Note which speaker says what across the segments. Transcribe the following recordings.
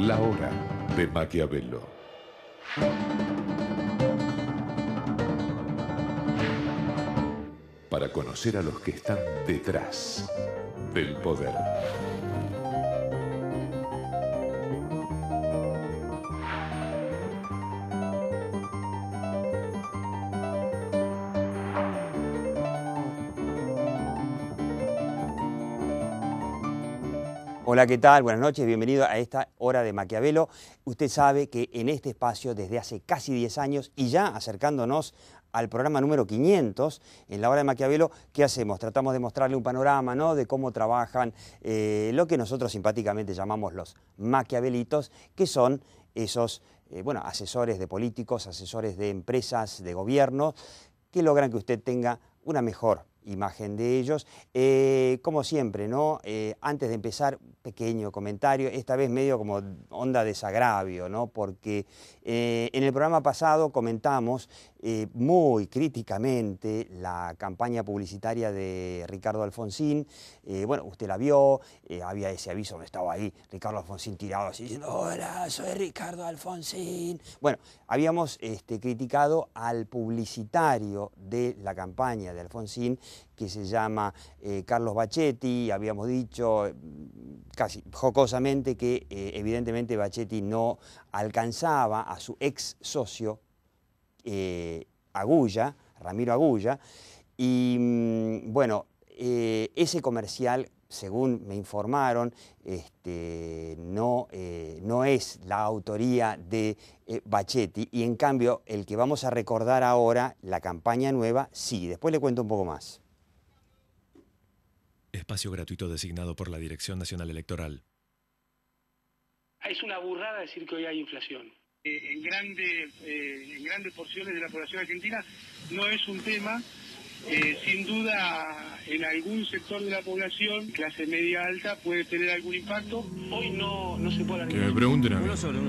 Speaker 1: La hora de Maquiavelo. Para conocer a los que están detrás del poder.
Speaker 2: Hola, ¿qué tal? Buenas noches, bienvenido a esta hora de Maquiavelo. Usted sabe que en este espacio desde hace casi 10 años y ya acercándonos al programa número 500, en la hora de Maquiavelo, ¿qué hacemos? Tratamos de mostrarle un panorama, ¿no?, de cómo trabajan lo que nosotros simpáticamente llamamos los maquiavelitos, que son esos asesores de políticos, asesores de empresas, de gobierno, que logran que usted tenga una mejor imagen de ellos. Como siempre, ¿no? Antes de empezar, pequeño comentario, esta vez medio como onda desagravio, ¿no? Porque en el programa pasado comentamos muy críticamente la campaña publicitaria de Ricardo Alfonsín. Bueno, usted la vio, había ese aviso donde estaba ahí Ricardo Alfonsín tirado así diciendo: hola, soy Ricardo Alfonsín. Bueno, habíamos criticado al publicitario de la campaña de Alfonsín, que se llama Carlos Bachetti. Habíamos dicho casi jocosamente que evidentemente Bachetti no alcanzaba a su ex socio Agulla, Ramiro Agulla, y bueno, ese comercial, según me informaron, no es la autoría de Bachetti, y en cambio el que vamos a recordar ahora, la campaña nueva, sí. Después le cuento un poco más.
Speaker 3: Espacio gratuito designado por la Dirección Nacional Electoral.
Speaker 4: Es una burrada decir que hoy hay inflación. En grandes porciones de la población argentina no es un tema. Sin duda, en algún sector de la población, clase media alta, puede tener algún impacto. Hoy no se puede...
Speaker 3: Que me pregunten a mí.
Speaker 4: Uno solo.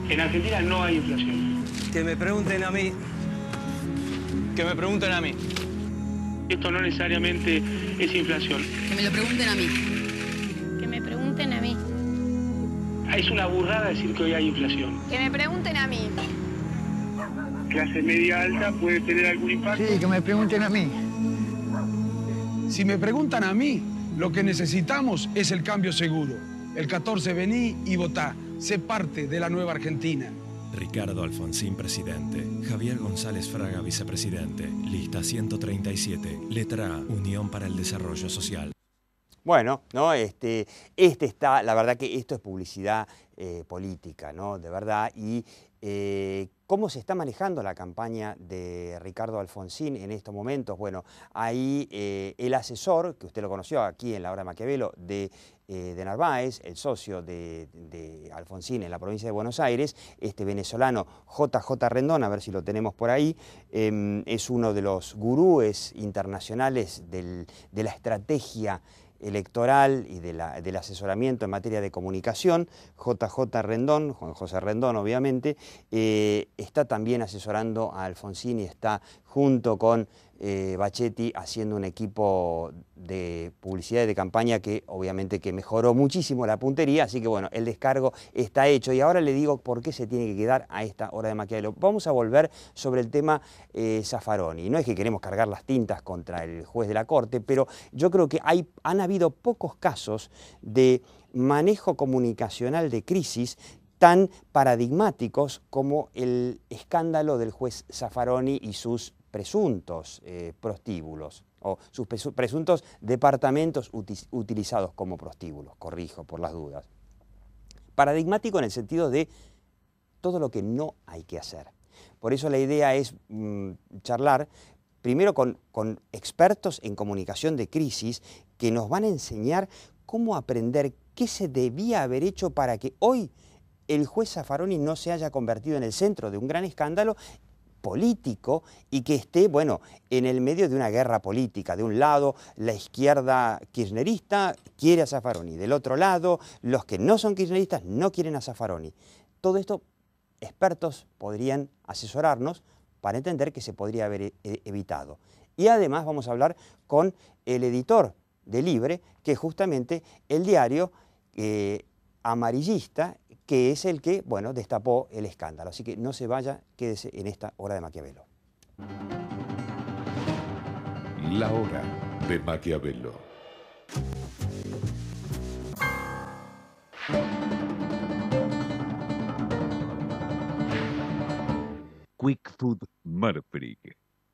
Speaker 4: En Argentina no hay inflación.
Speaker 5: Que me pregunten a mí. Que me pregunten a mí.
Speaker 4: Esto no necesariamente es inflación.
Speaker 6: Que me lo pregunten a mí.
Speaker 7: Que me pregunten a mí.
Speaker 4: Es una burrada decir que hoy hay inflación.
Speaker 7: Que me pregunten a mí.
Speaker 4: Clase media alta puede tener algún impacto.
Speaker 8: Sí, que me pregunten a mí.
Speaker 9: Si me preguntan a mí, lo que necesitamos es el cambio seguro. El 14 vení y votá. Sé parte de la nueva Argentina.
Speaker 3: Ricardo Alfonsín, presidente. Javier González Fraga, vicepresidente. Lista 137. Letra A, Unión para el Desarrollo Social.
Speaker 2: Bueno, ¿no? Está, la verdad que esto es publicidad política, ¿no? De verdad. Y ¿cómo se está manejando la campaña de Ricardo Alfonsín en estos momentos? Bueno, ahí el asesor, que usted lo conoció aquí en la hora de Maquiavelo, de Narváez, el socio de Alfonsín en la provincia de Buenos Aires, este venezolano JJ Rendón, a ver si lo tenemos por ahí, es uno de los gurúes internacionales de la estrategia electoral y del asesoramiento en materia de comunicación. JJ Rendón, Juan José Rendón obviamente, está también asesorando a Alfonsín y está junto con Bachetti haciendo un equipo de publicidad y de campaña que obviamente que mejoró muchísimo la puntería, así que bueno, el descargo está hecho. Y ahora le digo por qué se tiene que quedar a esta hora de Maquiavelo. Vamos a volver sobre el tema Zaffaroni. No es que queremos cargar las tintas contra el juez de la Corte, pero yo creo que han habido pocos casos de manejo comunicacional de crisis tan paradigmáticos como el escándalo del juez Zaffaroni y sus presuntos prostíbulos, o sus presuntos departamentos utilizados como prostíbulos, corrijo por las dudas. Paradigmático en el sentido de todo lo que no hay que hacer. Por eso la idea es charlar primero con expertos en comunicación de crisis que nos van a enseñar cómo aprender qué se debía haber hecho para que hoy el juez Zaffaroni no se haya convertido en el centro de un gran escándalo político y que esté, bueno, en el medio de una guerra política. De un lado, la izquierda kirchnerista quiere a Zaffaroni. Del otro lado, los que no son kirchneristas no quieren a Zaffaroni. Todo esto, expertos podrían asesorarnos para entender que se podría haber evitado. Y además vamos a hablar con el editor de Libre, que es justamente el diario amarillista que es el que, bueno, destapó el escándalo. Así que no se vaya, quédese en esta Hora de Maquiavelo.
Speaker 1: La Hora de Maquiavelo.
Speaker 6: Quick Food Marfrig,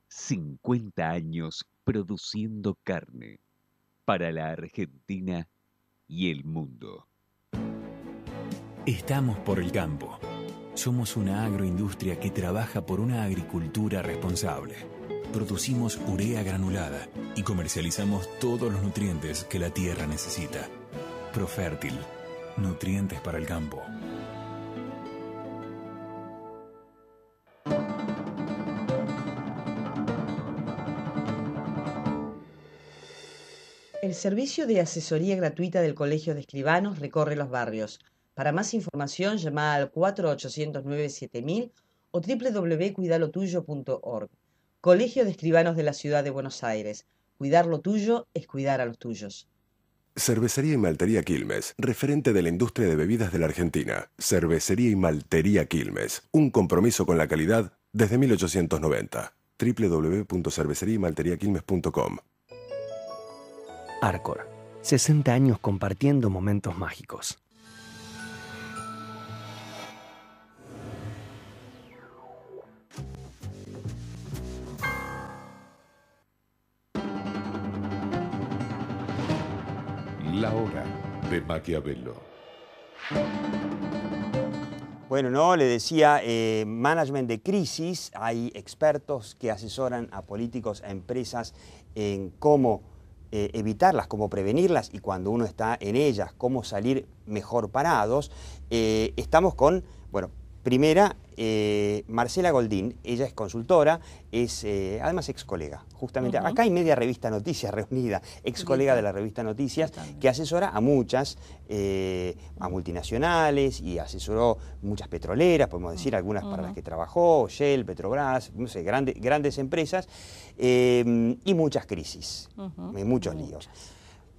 Speaker 6: 50 años produciendo carne para la Argentina y el mundo.
Speaker 3: Estamos por el campo. Somos una agroindustria que trabaja por una agricultura responsable. Producimos urea granulada y comercializamos todos los nutrientes que la tierra necesita. Profértil, nutrientes para el campo.
Speaker 8: El servicio de asesoría gratuita del Colegio de Escribanos recorre los barrios. Para más información, llama al 4809-7000 o www.cuidalotuyo.org. Colegio de Escribanos de la Ciudad de Buenos Aires. Cuidar lo tuyo es cuidar a los tuyos.
Speaker 10: Cervecería y Maltería Quilmes, referente de la industria de bebidas de la Argentina. Cervecería y Maltería Quilmes, un compromiso con la calidad desde 1890. www.cerveceriaymalteriaquilmes.com.
Speaker 11: Arcor, 60 años compartiendo momentos mágicos.
Speaker 1: La Hora de Maquiavelo.
Speaker 2: Bueno, no, le decía, management de crisis. Hay expertos que asesoran a políticos, a empresas en cómo evitarlas, cómo prevenirlas y cuando uno está en ellas, cómo salir mejor parados. Estamos con, bueno, primera, Marcela Goldín. Ella es consultora, es además ex colega. Justamente acá hay media revista Noticias reunida, ex colega de la revista Noticias, que asesora a muchas, a multinacionales y asesoró muchas petroleras, podemos decir, algunas para las que trabajó, Shell, Petrobras, no sé, grandes empresas y muchas crisis, muchos líos.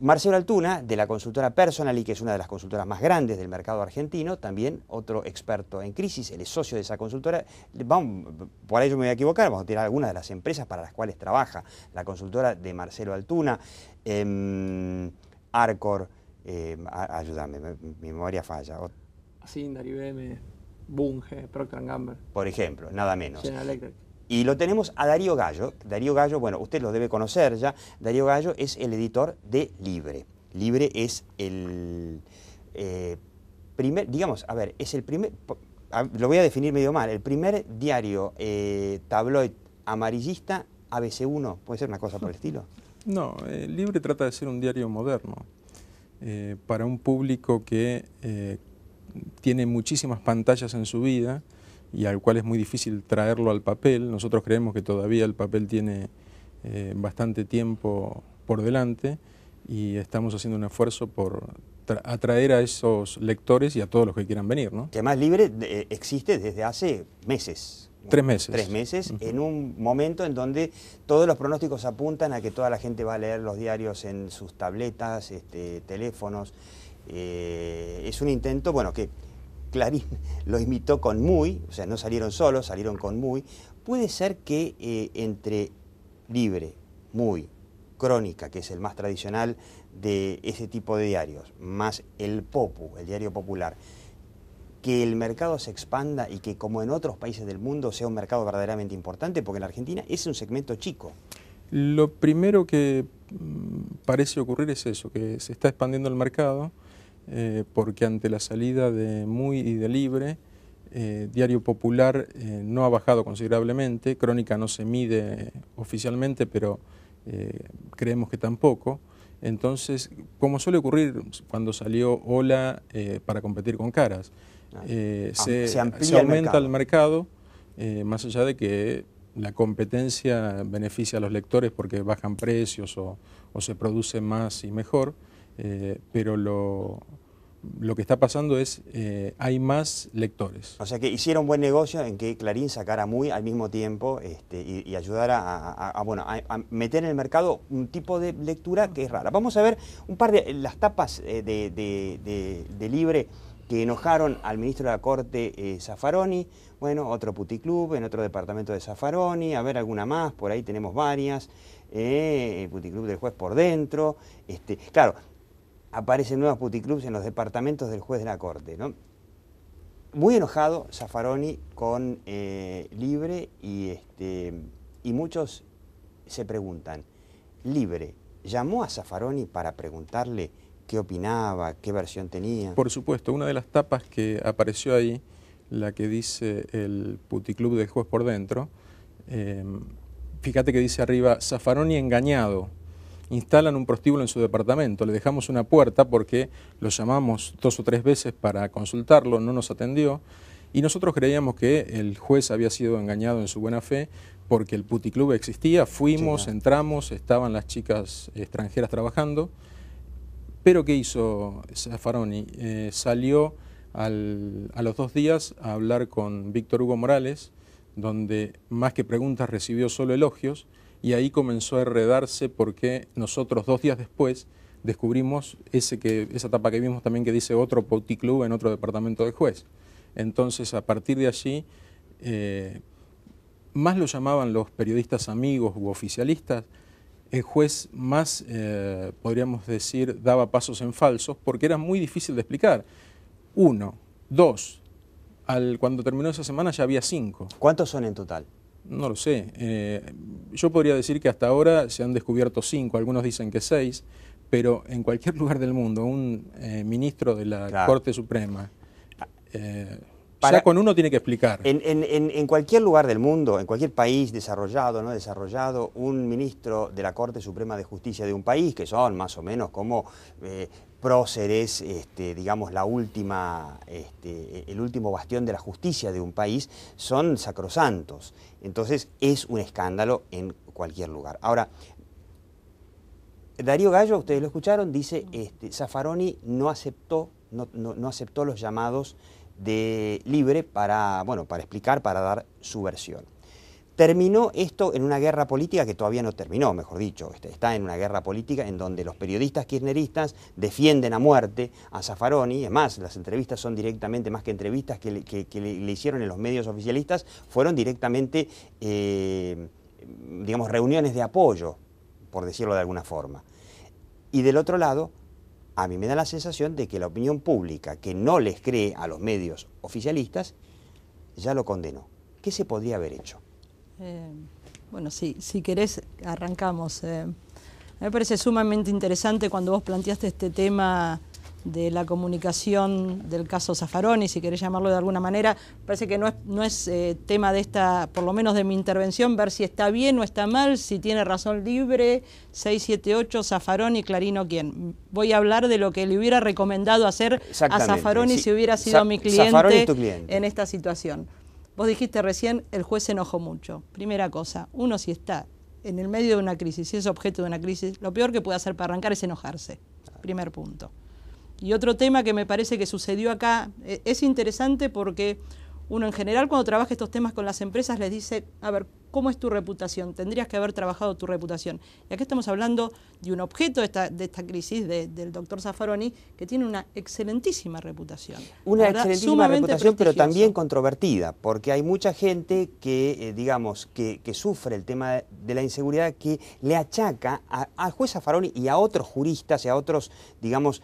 Speaker 2: Marcelo Altuna, de la consultora Personally, que es una de las consultoras más grandes del mercado argentino, también otro experto en crisis, él es socio de esa consultora. Por ahí yo me voy a equivocar, vamos a tirar algunas de las empresas para las cuales trabaja la consultora de Marcelo Altuna, Arcor, ayúdame, mi memoria falla.
Speaker 12: Asindar, IBM, Bunge, Procter & Gamble.
Speaker 2: Por ejemplo, nada menos.
Speaker 12: General Electric.
Speaker 2: Y lo tenemos a Darío Gallo. Darío Gallo, bueno, usted lo debe conocer ya. Darío Gallo es el editor de Libre. Libre es el primer, digamos, a ver, es el primer, lo voy a definir medio mal, el primer diario tabloid amarillista ABC1, ¿puede ser una cosa por el estilo?
Speaker 13: No, Libre trata de ser un diario moderno para un público que tiene muchísimas pantallas en su vida y al cual es muy difícil traerlo al papel. Nosotros creemos que todavía el papel tiene bastante tiempo por delante y estamos haciendo un esfuerzo por atraer a esos lectores y a todos los que quieran venir, ¿no?
Speaker 2: Que además Libre existe desde hace meses.
Speaker 13: 3 meses.
Speaker 2: 3 meses, en un momento en donde todos los pronósticos apuntan a que toda la gente va a leer los diarios en sus tabletas, teléfonos. Es un intento, bueno, que Clarín lo imitó con Muy, o sea, no salieron solos, salieron con Muy. Puede ser que entre Libre, Muy, Crónica, que es el más tradicional de ese tipo de diarios, más el Popu, el diario popular, que el mercado se expanda y que, como en otros países del mundo, sea un mercado verdaderamente importante, porque en la Argentina es un segmento chico.
Speaker 13: Lo primero que parece ocurrir es eso, que se está expandiendo el mercado, porque ante la salida de Muy y de Libre, Diario Popular no ha bajado considerablemente, Crónica no se mide oficialmente, pero creemos que tampoco. Entonces, como suele ocurrir cuando salió Hola para competir con Caras, se aumenta el mercado, más allá de que la competencia beneficia a los lectores porque bajan precios o se produce más y mejor, pero lo que está pasando es hay más lectores.
Speaker 2: O sea que hicieron buen negocio en que Clarín sacara Muy al mismo tiempo y ayudara a meter en el mercado un tipo de lectura que es rara. Vamos a ver un par de las tapas de Libre que enojaron al ministro de la Corte, Zaffaroni. Bueno, otro puticlub en otro departamento de Zaffaroni, a ver alguna más, por ahí tenemos varias. El puticlub del juez por dentro. Claro, aparecen nuevos puticlubs en los departamentos del juez de la Corte, ¿no? Muy enojado Zaffaroni con Libre y muchos se preguntan, ¿Libre llamó a Zaffaroni para preguntarle qué opinaba, qué versión tenía?
Speaker 13: Por supuesto, una de las tapas que apareció ahí, la que dice el puticlub del juez por dentro, fíjate que dice arriba, Zaffaroni engañado. Instalan un prostíbulo en su departamento, le dejamos una puerta porque lo llamamos 2 o 3 veces para consultarlo, no nos atendió y nosotros creíamos que el juez había sido engañado en su buena fe porque el puticlub existía, fuimos, sí, entramos, estaban las chicas extranjeras trabajando, pero ¿qué hizo Zaffaroni? Salió a los 2 días a hablar con Víctor Hugo Morales, donde más que preguntas recibió solo elogios, y ahí comenzó a enredarse porque nosotros 2 días después descubrimos esa tapa que vimos también que dice otro puticlub en otro departamento del juez. Entonces a partir de allí, más lo llamaban los periodistas amigos u oficialistas, el juez más, podríamos decir, daba pasos en falsos porque era muy difícil de explicar. 1, 2, cuando terminó esa semana ya había 5.
Speaker 2: ¿Cuántos son en total?
Speaker 13: No lo sé. Yo podría decir que hasta ahora se han descubierto 5, algunos dicen que 6, pero en cualquier lugar del mundo, un ministro de la Corte Suprema, ya con uno tiene que explicar.
Speaker 2: En cualquier lugar del mundo, en cualquier país desarrollado o no desarrollado, un ministro de la Corte Suprema de Justicia de un país, que son más o menos como próceres, digamos, el último bastión de la justicia de un país, son sacrosantos. Entonces es un escándalo en cualquier lugar. Ahora, Darío Gallo, ustedes lo escucharon, dice, Zaffaroni no aceptó los llamados de Libre para explicar, para dar su versión. Terminó esto en una guerra política que todavía no terminó, mejor dicho. Está en una guerra política en donde los periodistas kirchneristas defienden a muerte a Zaffaroni. Es más, las entrevistas son directamente, más que entrevistas que le hicieron en los medios oficialistas, fueron directamente, digamos, reuniones de apoyo, por decirlo de alguna forma. Y del otro lado, a mí me da la sensación de que la opinión pública, que no les cree a los medios oficialistas, ya lo condenó. ¿Qué se podría haber hecho?
Speaker 14: Bueno, si querés, arrancamos. Me parece sumamente interesante cuando vos planteaste este tema de la comunicación del caso Zaffaroni, si querés llamarlo de alguna manera. Parece que no es tema de esta, por lo menos de mi intervención, ver si está bien o está mal, si tiene razón Libre, 678, Zaffaroni, Clarín o quién. Voy a hablar de lo que le hubiera recomendado hacer a Zaffaroni si hubiera sido mi cliente en esta situación. Vos dijiste recién, el juez se enojó mucho. Primera cosa, uno si está en el medio de una crisis, si es objeto de una crisis, lo peor que puede hacer para arrancar es enojarse. Primer punto. Y otro tema que me parece que sucedió acá, es interesante porque uno en general cuando trabaja estos temas con las empresas les dice, a ver, ¿cómo es tu reputación? Tendrías que haber trabajado tu reputación. Y acá estamos hablando de un objeto de esta crisis del doctor Zaffaroni que tiene una excelentísima reputación.
Speaker 2: Una excelentísima reputación, pero también controvertida, porque hay mucha gente que, digamos, que sufre el tema de la inseguridad, que le achaca al juez Zaffaroni y a otros juristas y a otros, digamos,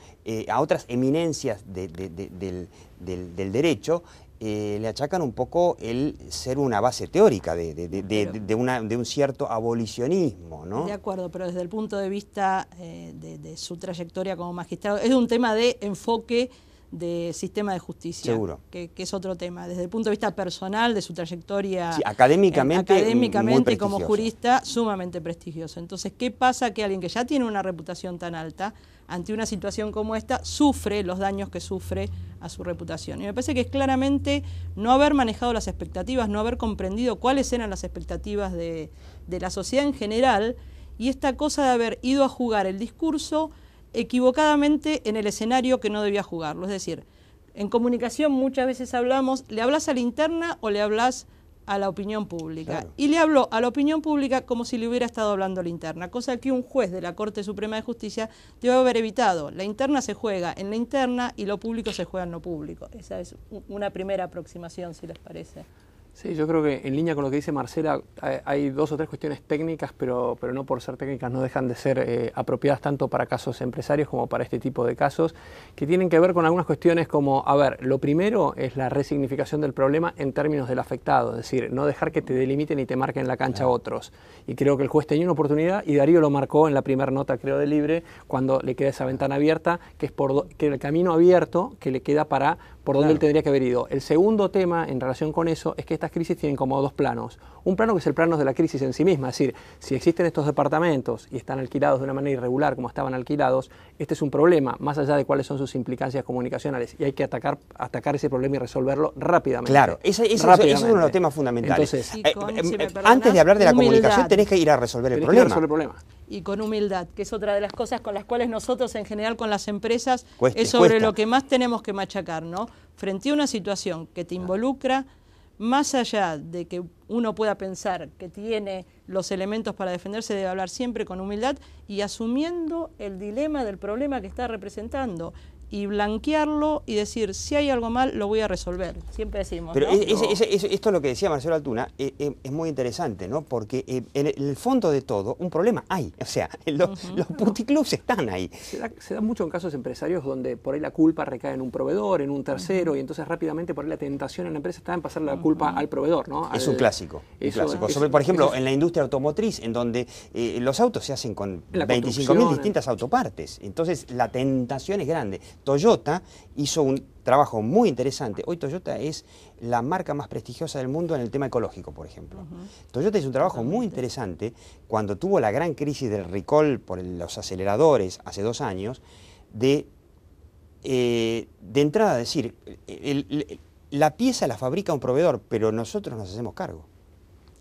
Speaker 2: a otras eminencias del derecho, le achacan un poco el ser una base teórica de un cierto abolicionismo, ¿no?
Speaker 14: De acuerdo, pero desde el punto de vista de su trayectoria como magistrado, es un tema de enfoque de sistema de justicia.
Speaker 2: Seguro.
Speaker 14: Que es otro tema. Desde el punto de vista personal, de su trayectoria
Speaker 2: académicamente
Speaker 14: como jurista, sumamente prestigioso. Entonces, ¿qué pasa? Que alguien que ya tiene una reputación tan alta, ante una situación como esta, sufre los daños que sufre a su reputación. Y me parece que es claramente no haber manejado las expectativas, no haber comprendido cuáles eran las expectativas de la sociedad en general, y esta cosa de haber ido a jugar el discurso equivocadamente en el escenario que no debía jugarlo. Es decir, en comunicación muchas veces hablamos, ¿le hablas a la interna o le hablas a la opinión pública.
Speaker 2: Claro.
Speaker 14: Y le habló a la opinión pública como si le hubiera estado hablando a la interna, cosa que un juez de la Corte Suprema de Justicia debe haber evitado. La interna se juega en la interna y lo público se juega en lo público. Esa es una primera aproximación, si les parece.
Speaker 12: Sí, yo creo que en línea con lo que dice Marcela, hay 2 o 3 cuestiones técnicas, pero no por ser técnicas no dejan de ser apropiadas tanto para casos empresarios como para este tipo de casos, que tienen que ver con algunas cuestiones como, a ver, lo primero es la resignificación del problema en términos del afectado, es decir, no dejar que te delimiten y te marquen la cancha otros. Y creo que el juez tenía una oportunidad, y Darío lo marcó en la primera nota, creo, de Libre, cuando le queda esa ventana abierta, que es que el camino abierto que le queda para por donde él tendría que haber ido. El segundo tema en relación con eso es que estas crisis tienen como 2 planos. Un plano que es el plano de la crisis en sí misma, es decir, si existen estos departamentos y están alquilados de una manera irregular como estaban alquilados, este es un problema, más allá de cuáles son sus implicancias comunicacionales, y hay que atacar ese problema y resolverlo rápidamente.
Speaker 2: Claro, ese es uno de los temas fundamentales. Entonces, antes de hablar de la comunicación tenés que ir a resolver el problema.
Speaker 14: Y con humildad, que es otra de las cosas con las cuales nosotros en general con las empresas es sobre lo que más tenemos que machacar, ¿no? Frente a una situación que te involucra, más allá de que uno pueda pensar que tiene los elementos para defenderse, debe hablar siempre con humildad y asumiendo el dilema del problema que está representando y blanquearlo y decir, si hay algo mal, lo voy a resolver. Siempre decimos,
Speaker 2: pero
Speaker 14: ¿no?
Speaker 2: Esto es lo que decía Marcelo Altuna, es muy interesante, ¿no? Porque en el fondo de todo, un problema hay. O sea, los puticlubs están ahí.
Speaker 12: Se da mucho en casos empresarios donde por ahí la culpa recae en un proveedor, en un tercero, y entonces rápidamente por ahí la tentación en la empresa está en pasarle la culpa al proveedor, ¿no?
Speaker 2: Es un clásico. Por ejemplo, en la industria automotriz, en donde los autos se hacen con 25.000 distintas autopartes. Entonces, la tentación es grande. Toyota hizo un trabajo muy interesante. Hoy Toyota es la marca más prestigiosa del mundo en el tema ecológico, por ejemplo. Toyota hizo un trabajo muy interesante cuando tuvo la gran crisis del recall por los aceleradores hace 2 años, de entrada decir, la pieza la fabrica un proveedor, pero nosotros nos hacemos cargo.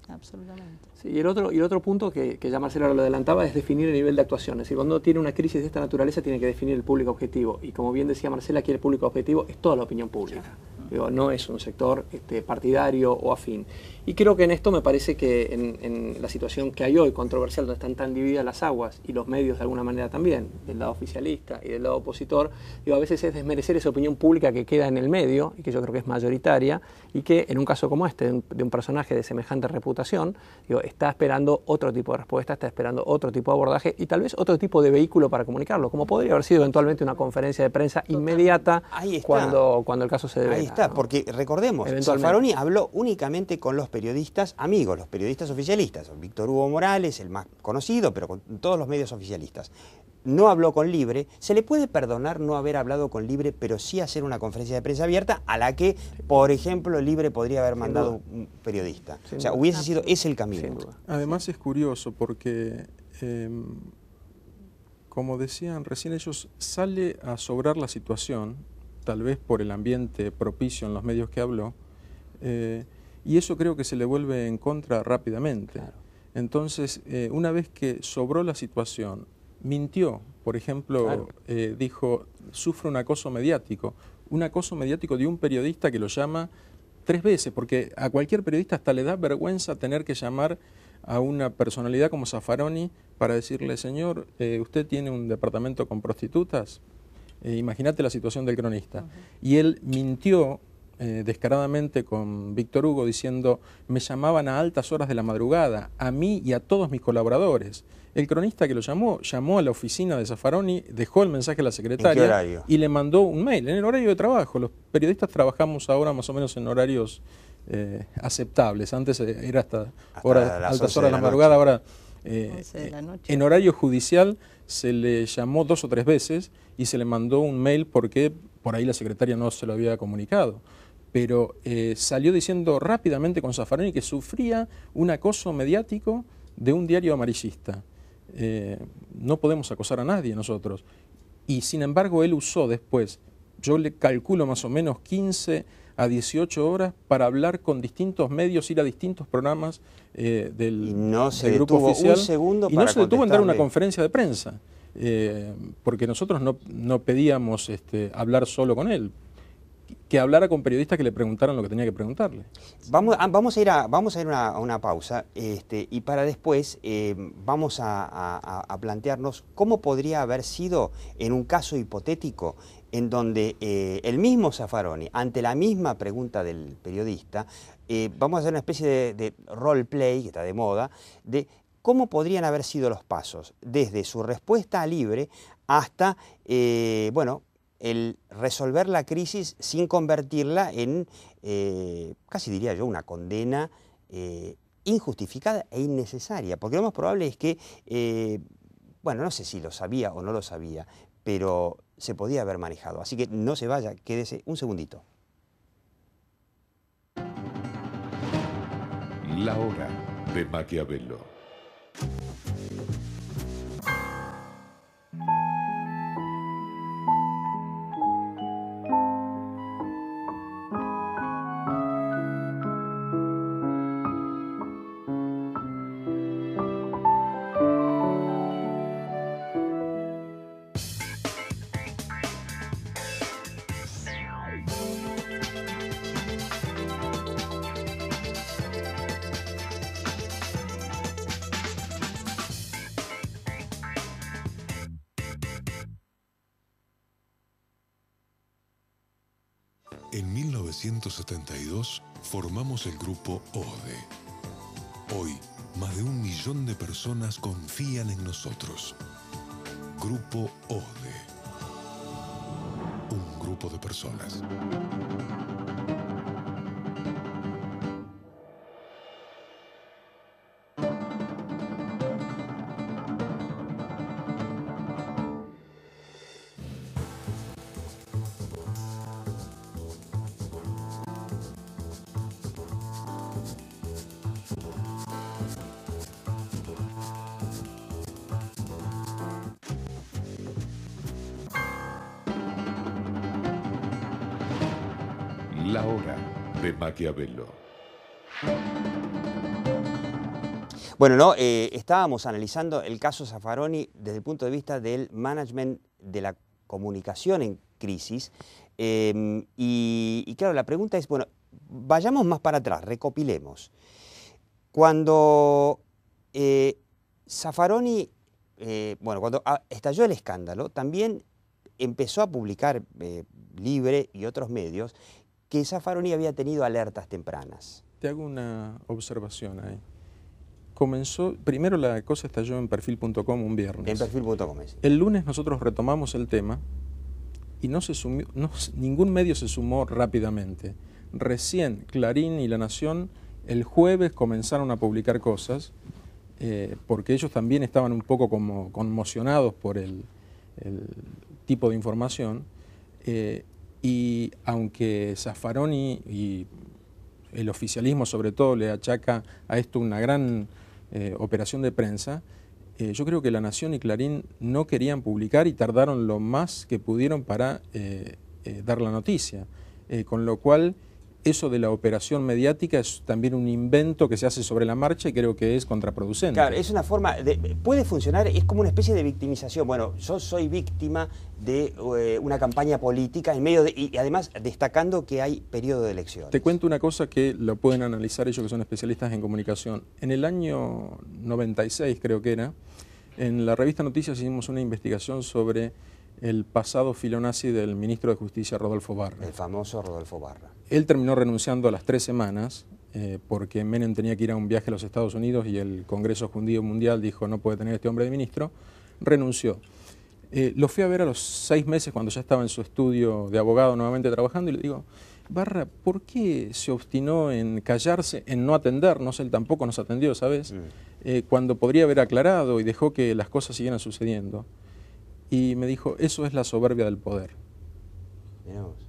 Speaker 14: Absolutamente.
Speaker 12: Sí, y el otro punto que ya Marcelo lo adelantaba es definir el nivel de actuación. Es decir, cuando tiene una crisis de esta naturaleza tiene que definir el público objetivo. Y como bien decía Marcela, aquí el público objetivo es toda la opinión pública. Digo, no es un sector partidario o afín. Y creo que en esto me parece que en la situación que hay hoy, controversial, donde están tan divididas las aguas y los medios de alguna manera también, del lado oficialista y del lado opositor, digo, a veces es desmerecer esa opinión pública que queda en el medio y que yo creo que es mayoritaria y que en un caso como este, de un personaje de semejante reputación, digo, está esperando otro tipo de respuesta, está esperando otro tipo de abordaje y tal vez otro tipo de vehículo para comunicarlo, como podría haber sido eventualmente una conferencia de prensa inmediata cuando el caso se debe.
Speaker 2: Ahí está, porque recordemos, Zaffaroni habló únicamente con los periodistas amigos, los periodistas oficialistas, Víctor Hugo Morales, el más conocido, pero con todos los medios oficialistas. No habló con Libre. Se le puede perdonar no haber hablado con Libre, pero sí hacer una conferencia de prensa abierta a la que, por ejemplo, Libre podría haber mandado un periodista. O sea, hubiese sido ese el camino.
Speaker 13: Además es curioso porque, como decían recién ellos, sale a sobrar la situación, tal vez por el ambiente propicio en los medios que habló, y eso creo que se le vuelve en contra rápidamente. Claro. Entonces, una vez que sobró la situación, mintió. Por ejemplo, dijo, sufre un acoso mediático de un periodista que lo llama 3 veces, porque a cualquier periodista hasta le da vergüenza tener que llamar a una personalidad como Zaffaroni para decirle, señor, ¿usted tiene un departamento con prostitutas? Imagínate la situación del cronista. Y él mintió descaradamente con Víctor Hugo diciendo, me llamaban a altas horas de la madrugada, a mí y a todos mis colaboradores. El cronista que lo llamó a la oficina de Zaffaroni, dejó el mensaje a la secretaria y le mandó un mail en el horario de trabajo. Los periodistas trabajamos ahora más o menos en horarios aceptables. Antes era hasta altas horas de la madrugada, ahora en horario judicial se le llamó 2 o 3 veces y se le mandó un mail porque por ahí la secretaria no se lo había comunicado. Pero salió diciendo rápidamente con Zaffaroni que sufría un acoso mediático de un diario amarillista. No podemos acosar a nadie nosotros. Y sin embargo él usó después, yo le calculo más o menos 15 a 18 horas para hablar con distintos medios, ir a distintos programas del grupo oficial. Y no se detuvo en dar una conferencia de prensa, porque nosotros no pedíamos hablar solo con él. que hablara con periodistas que le preguntaran lo que tenía que preguntarle.
Speaker 2: Vamos a ir a una pausa y para después vamos a plantearnos cómo podría haber sido en un caso hipotético en donde el mismo Zaffaroni, ante la misma pregunta del periodista, vamos a hacer una especie de roleplay, que está de moda, de cómo podrían haber sido los pasos, desde su respuesta libre hasta, bueno, el resolver la crisis sin convertirla en, casi diría yo, una condena injustificada e innecesaria. Porque lo más probable es que, bueno, no sé si lo sabía o no lo sabía, pero se podía haber manejado. Así que no se vaya, quédese un segundito.
Speaker 1: La hora de Maquiavelo.
Speaker 15: En 1972 formamos el grupo ODE. Hoy, más de 1 millón de personas confían en nosotros. Grupo ODE. Un grupo de personas.
Speaker 1: La hora de Maquiavelo.
Speaker 2: Bueno, no, estábamos analizando el caso Zaffaroni desde el punto de vista del management de la comunicación en crisis. Y claro, la pregunta es, bueno, vayamos más para atrás, recopilemos. Cuando Zaffaroni, bueno, cuando estalló el escándalo, también empezó a publicar Libre y otros medios que Zaffaroni había tenido alertas tempranas.
Speaker 13: Te hago una observación ahí. Comenzó, primero la cosa estalló en perfil.com un viernes.
Speaker 2: En perfil.com.
Speaker 13: El lunes nosotros retomamos el tema y ningún medio se sumó rápidamente. Recién Clarín y La Nación el jueves comenzaron a publicar cosas porque ellos también estaban un poco como conmocionados por el tipo de información. Y aunque Zaffaroni y el oficialismo sobre todo le achaca a esto una gran operación de prensa, yo creo que La Nación y Clarín no querían publicar y tardaron lo más que pudieron para dar la noticia. Con lo cual, eso de la operación mediática es también un invento que se hace sobre la marcha y creo que es contraproducente.
Speaker 2: Claro, es una forma, puede funcionar, es como una especie de victimización. Bueno, yo soy víctima de una campaña política en medio y además destacando que hay periodo de elecciones.
Speaker 13: Te cuento una cosa que lo pueden analizar ellos que son especialistas en comunicación. En el año 96 creo que era, en la revista Noticias hicimos una investigación sobre el pasado filonazi del ministro de Justicia Rodolfo Barra.
Speaker 2: El famoso Rodolfo Barra.
Speaker 13: Él terminó renunciando a las 3 semanas porque Menem tenía que ir a un viaje a los Estados Unidos y el Congreso Judío Mundial dijo no puede tener este hombre de ministro, renunció. Lo fui a ver a los 6 meses cuando ya estaba en su estudio de abogado nuevamente trabajando y le digo, Barra, ¿por qué se obstinó en callarse, en no atendernos? Él tampoco nos atendió, ¿sabes? Cuando podría haber aclarado y dejó que las cosas siguieran sucediendo. Y me dijo, eso es la soberbia del poder.
Speaker 2: Mirá vos.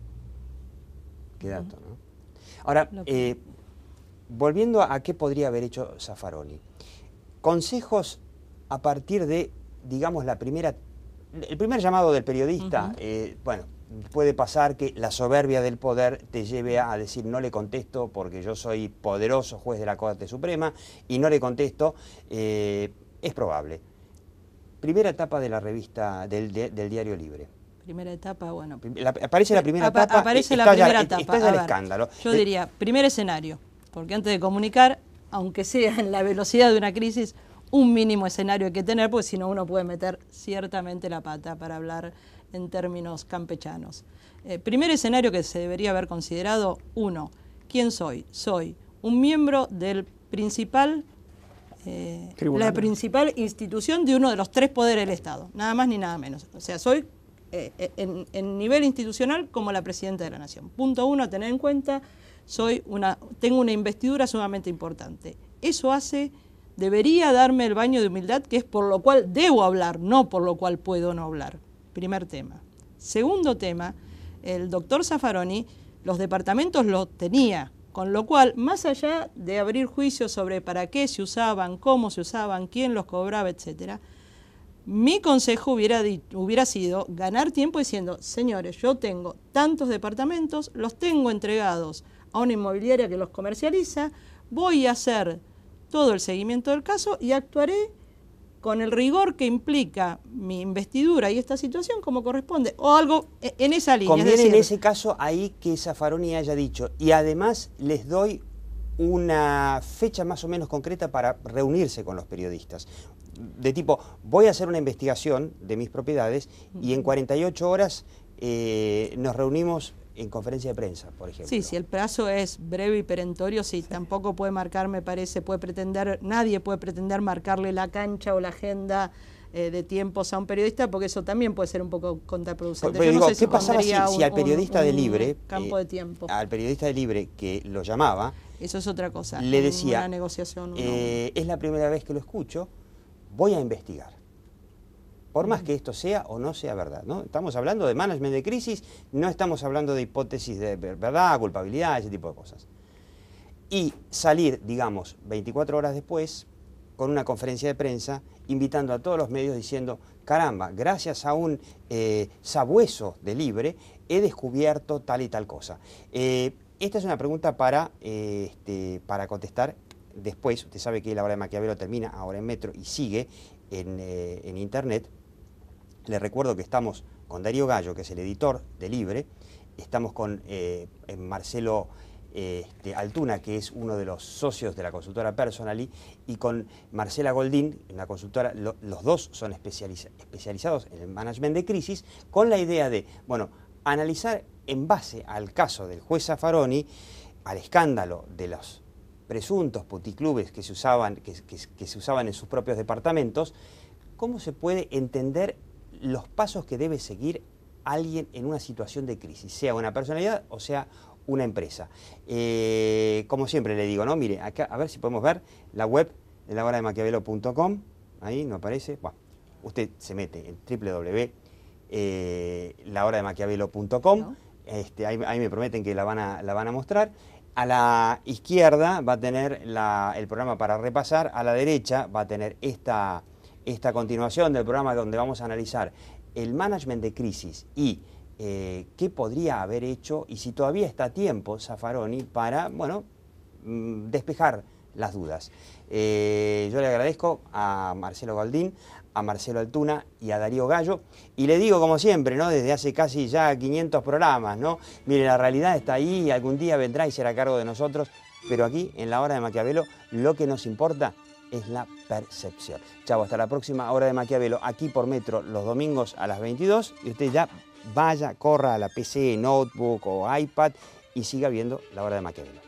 Speaker 2: Qué dato, ¿no? Ahora, volviendo a qué podría haber hecho Zaffaroni. Consejos a partir de, digamos, el primer llamado del periodista. Bueno, puede pasar que la soberbia del poder te lleve a decir no le contesto porque yo soy poderoso juez de la Corte Suprema y no le contesto. Es probable. Primera etapa de la revista, del Diario Libre.
Speaker 14: Primera etapa, bueno.
Speaker 2: Aparece la primera etapa.
Speaker 14: Aparece la primera etapa.
Speaker 2: Está ya el escándalo.
Speaker 14: Yo diría, primer escenario, porque antes de comunicar, aunque sea en la velocidad de una crisis, un mínimo escenario hay que tener, porque si no uno puede meter ciertamente la pata, para hablar en términos campechanos. Primer escenario que se debería haber considerado: 1. ¿Quién soy? Soy un miembro del principal... la principal institución de uno de los 3 poderes del Estado, nada más ni nada menos. O sea, soy en nivel institucional como la Presidenta de la Nación. Punto 1 a tener en cuenta: tengo una investidura sumamente importante. Eso debería darme el baño de humildad, que es por lo cual debo hablar, no por lo cual puedo no hablar. Primer tema. Segundo tema, el doctor Zaffaroni los departamentos los tenía, con lo cual, más allá de abrir juicios sobre para qué se usaban, cómo se usaban, quién los cobraba, etcétera, mi consejo hubiera sido ganar tiempo diciendo: señores, yo tengo tantos departamentos, los tengo entregados a una inmobiliaria que los comercializa, voy a hacer todo el seguimiento del caso y actuaré con el rigor que implica mi investidura y esta situación como corresponde, o algo en esa línea.
Speaker 2: Conviene
Speaker 14: es decir,
Speaker 2: en ese caso ahí que Zaffaroni haya dicho: y además les doy una fecha más o menos concreta para reunirse con los periodistas. De tipo, voy a hacer una investigación de mis propiedades y en 48 horas nos reunimos en conferencia de prensa, por ejemplo.
Speaker 14: Sí, si el plazo es breve y perentorio, sí, tampoco puede marcar, me parece, nadie puede pretender marcarle la cancha o la agenda de tiempos a un periodista, porque eso también puede ser un poco contraproducente.
Speaker 2: Pero
Speaker 14: yo
Speaker 2: digo,
Speaker 14: no sé
Speaker 2: ¿qué pasaba si al periodista de Libre,
Speaker 14: campo de tiempo,
Speaker 2: al periodista de Libre que lo llamaba,
Speaker 14: eso es otra cosa,
Speaker 2: le decía,
Speaker 14: una negociación,
Speaker 2: es la primera vez que lo escucho, voy a investigar? Por más que esto sea o no sea verdad, ¿no? Estamos hablando de management de crisis, no estamos hablando de hipótesis de verdad, culpabilidad, ese tipo de cosas. Y salir, digamos, 24 horas después, con una conferencia de prensa, invitando a todos los medios diciendo: caramba, gracias a un sabueso de Libre, he descubierto tal y tal cosa. Esta es una pregunta para contestar después. Usted sabe que La Hora de Maquiavelo termina ahora en Metro y sigue en Internet. Le recuerdo que estamos con Darío Gallo, que es el editor de Libre, estamos con Marcelo Altuna, que es uno de los socios de la consultora Personally, y con Marcela Goldín, una consultora. Los dos son especializados en el management de crisis, con la idea de, bueno, analizar en base al caso del juez Zaffaroni, al escándalo de los presuntos puticlubes que se usaban en sus propios departamentos, cómo se puede entender los pasos que debe seguir alguien en una situación de crisis, sea una personalidad o sea una empresa. Como siempre le digo, ¿no? Mire, acá, a ver si podemos ver la web de lahorademaquiavelo.com, ahí no aparece. Bueno, usted se mete en www.lahorademaquiavelo.com, ¿no? Ahí me prometen que la van a mostrar. A la izquierda va a tener el programa para repasar, a la derecha va a tener esta continuación del programa donde vamos a analizar el management de crisis y qué podría haber hecho y si todavía está a tiempo Zaffaroni para, bueno, despejar las dudas. Yo le agradezco a Marcelo Goldín, a Marcelo Altuna y a Darío Gallo, y le digo como siempre, ¿no? Desde hace casi ya 500 programas, ¿no? Mire, la realidad está ahí y algún día vendrá y será a cargo de nosotros, pero aquí, en La Hora de Maquiavelo, lo que nos importa es la percepción. Chau, hasta la próxima Hora de Maquiavelo, aquí por Metro, los domingos a las 22, y usted ya vaya, corra a la PC, notebook o iPad y siga viendo La Hora de Maquiavelo.